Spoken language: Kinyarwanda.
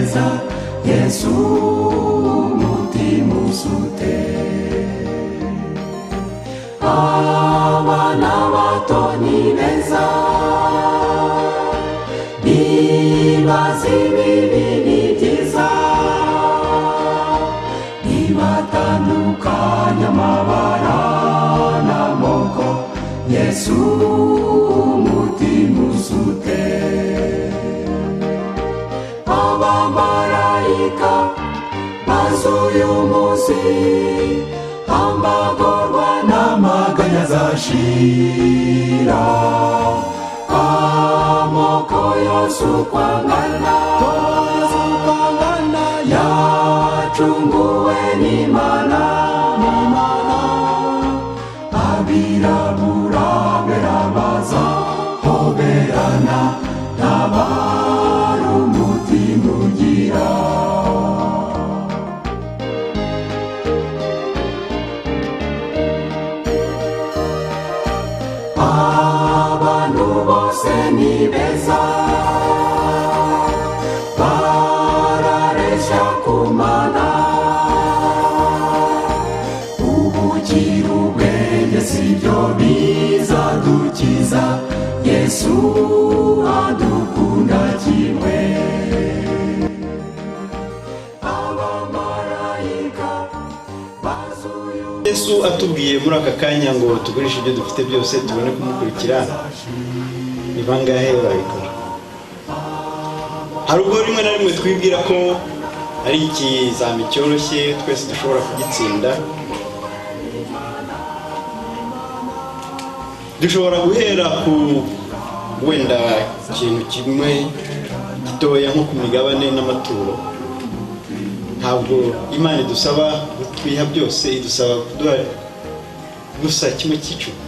neza Yesu umutima usute abana bato ni beza nibaza ibibi ni byiza nibatandukanya amabara n'amoko Yesu umutima usute abamarayika bazuye umunsi amagorwa n'amaganya azashira amoko yose uko angana yacunguwe n'Imana abirabura bera bazahoberana n'abari umutima ugira abantu bose ni beza bararesha kumana ubugira ubwenge sibyo bizadukiza Yesu adukunda kimwe abamarayika bazuye Yesu atubwiye muri aka kanya ngo tugurishe ibyo dufite byose tubone kumukurikira ni bangahe babikora hari ubwo rimwe na rimwe twibwira ko ari ikizami cyoroshye twese dushobora kugitsinda dushobora guhera ku wenda ikintu kimwe gitoya nko ku migabane n'amaturo ntabwo Imana idusaba twiha byose idusaba kuduha gusa kimwe cy'icumi